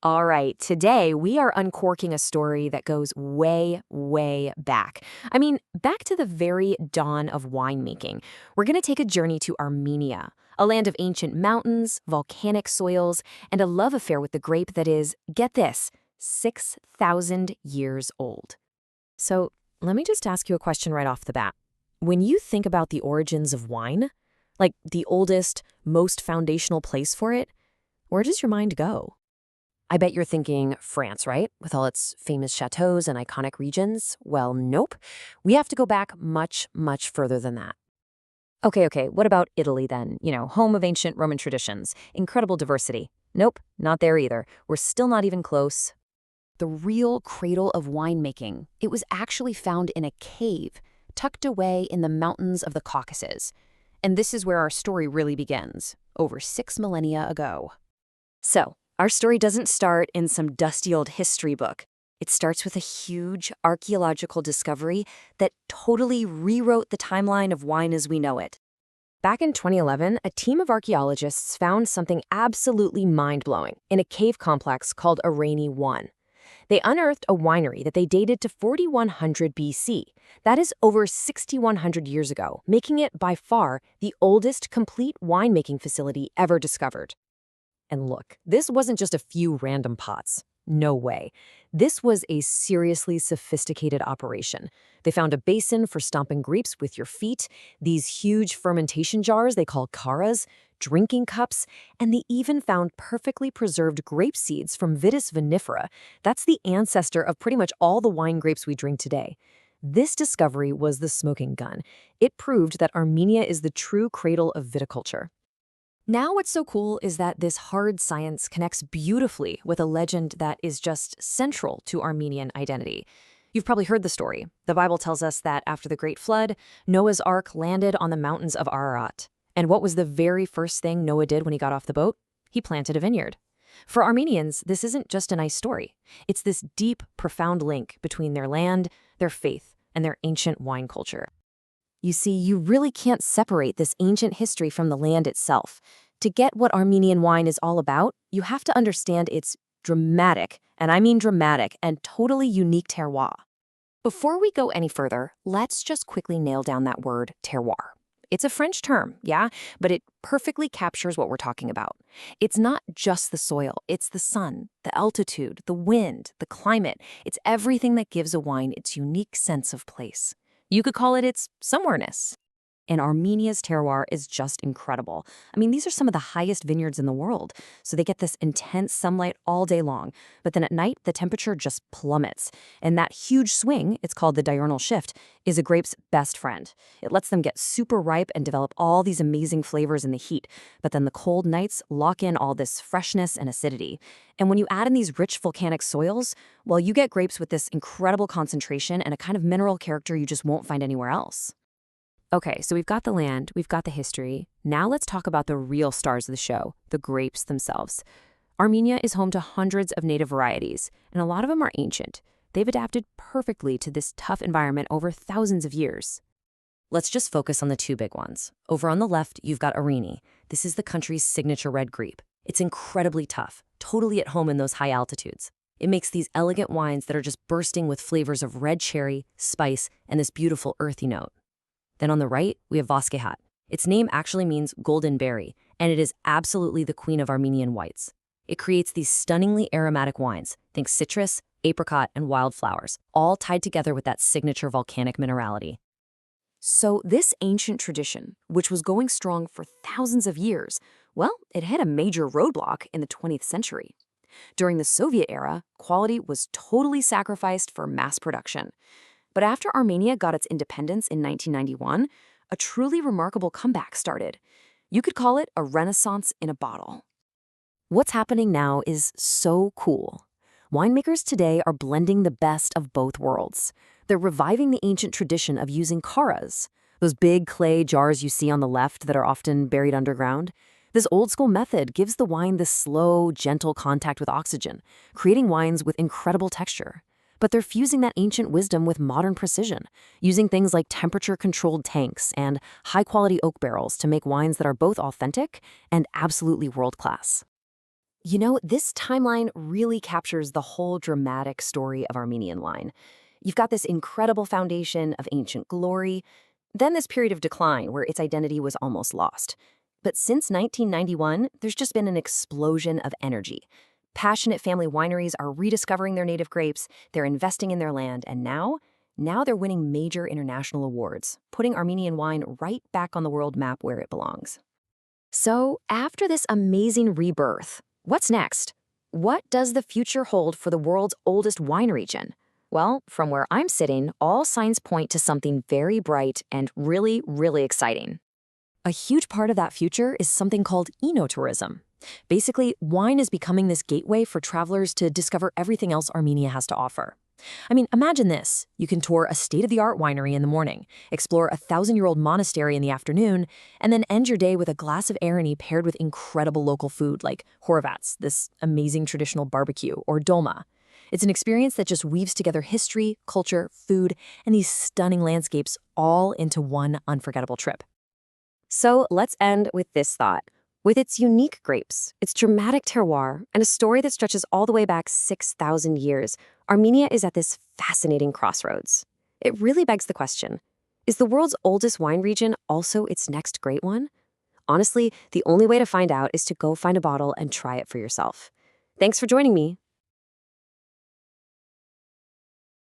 All right, today we are uncorking a story that goes way, way back. Back to the very dawn of winemaking. We're going to take a journey to Armenia, a land of ancient mountains, volcanic soils, and a love affair with the grape that is, get this, 6,000 years old. So let me just ask you a question right off the bat. When you think about the origins of wine, like the oldest, most foundational place for it, where does your mind go? I bet you're thinking France, right? With all its famous chateaus and iconic regions. Well, nope. We have to go back much, much further than that. Okay, what about Italy then? Home of ancient Roman traditions, incredible diversity. Nope, not there either. We're still not even close. The real cradle of winemaking. It was actually found in a cave, tucked away in the mountains of the Caucasus. And this is where our story really begins, over 6 millennia ago. So, our story doesn't start in some dusty old history book. It starts with a huge archaeological discovery that totally rewrote the timeline of wine as we know it. Back in 2011, a team of archaeologists found something absolutely mind-blowing in a cave complex called Armenia 1. They unearthed a winery that they dated to 4100 BC. That is over 6,100 years ago, making it by far the oldest complete winemaking facility ever discovered. And look, this wasn't just a few random pots. No way. This was a seriously sophisticated operation. They found a basin for stomping grapes with your feet, these huge fermentation jars they call caras, drinking cups, and they even found perfectly preserved grape seeds from Vitis vinifera. That's the ancestor of pretty much all the wine grapes we drink today. This discovery was the smoking gun. It proved that Armenia is the true cradle of viticulture. Now what's so cool is that this hard science connects beautifully with a legend that is just central to Armenian identity. You've probably heard the story. The Bible tells us that after the Great Flood, Noah's Ark landed on the mountains of Ararat. And what was the very first thing Noah did when he got off the boat? He planted a vineyard. For Armenians, this isn't just a nice story. It's this deep, profound link between their land, their faith, and their ancient wine culture. You see, you really can't separate this ancient history from the land itself. To get what Armenian wine is all about, you have to understand its dramatic, and I mean dramatic, and totally unique terroir. Before we go any further, let's just quickly nail down that word, terroir. It's a French term, yeah, but it perfectly captures what we're talking about. It's not just the soil, it's the sun, the altitude, the wind, the climate. It's everything that gives a wine its unique sense of place. You could call it its somewhereness. And Armenia's terroir is just incredible. These are some of the highest vineyards in the world, so they get this intense sunlight all day long. But then at night, the temperature just plummets. And that huge swing, it's called the diurnal shift, is a grape's best friend. It lets them get super ripe and develop all these amazing flavors in the heat. But then the cold nights lock in all this freshness and acidity. And when you add in these rich volcanic soils, well, you get grapes with this incredible concentration and a kind of mineral character you just won't find anywhere else. Okay, so we've got the land, we've got the history. Now let's talk about the real stars of the show, the grapes themselves. Armenia is home to hundreds of native varieties, and a lot of them are ancient. They've adapted perfectly to this tough environment over thousands of years. Let's just focus on the two big ones. Over on the left, you've got Areni. This is the country's signature red grape. It's incredibly tough, totally at home in those high altitudes. It makes these elegant wines that are just bursting with flavors of red cherry, spice, and this beautiful earthy note. Then on the right, we have Vaskehat. Its name actually means golden berry, and it is absolutely the queen of Armenian whites. It creates these stunningly aromatic wines, think citrus, apricot, and wildflowers, all tied together with that signature volcanic minerality. So this ancient tradition, which was going strong for thousands of years, well, it hit a major roadblock in the 20th century. During the Soviet era, quality was totally sacrificed for mass production. But after Armenia got its independence in 1991, a truly remarkable comeback started. You could call it a renaissance in a bottle. What's happening now is so cool. Winemakers today are blending the best of both worlds. They're reviving the ancient tradition of using caras, those big clay jars you see on the left that are often buried underground. This old-school method gives the wine this slow, gentle contact with oxygen, creating wines with incredible texture. But they're fusing that ancient wisdom with modern precision, using things like temperature-controlled tanks and high-quality oak barrels to make wines that are both authentic and absolutely world-class. This timeline really captures the whole dramatic story of Armenian wine. You've got this incredible foundation of ancient glory, then this period of decline where its identity was almost lost. But since 1991, there's just been an explosion of energy. Passionate family wineries are rediscovering their native grapes, they're investing in their land, and now they're winning major international awards, putting Armenian wine right back on the world map where it belongs. So, after this amazing rebirth, what's next? What does the future hold for the world's oldest wine region? Well, from where I'm sitting, all signs point to something very bright and really, really exciting. A huge part of that future is something called enotourism. Basically, wine is becoming this gateway for travelers to discover everything else Armenia has to offer. Imagine this. You can tour a state-of-the-art winery in the morning, explore a 1,000-year-old monastery in the afternoon, and then end your day with a glass of Arani paired with incredible local food like horovats, this amazing traditional barbecue, or dolma. It's an experience that just weaves together history, culture, food, and these stunning landscapes all into one unforgettable trip. So let's end with this thought. With its unique grapes, its dramatic terroir, and a story that stretches all the way back 6,000 years, Armenia is at this fascinating crossroads. It really begs the question, is the world's oldest wine region also its next great one? Honestly, the only way to find out is to go find a bottle and try it for yourself. Thanks for joining me.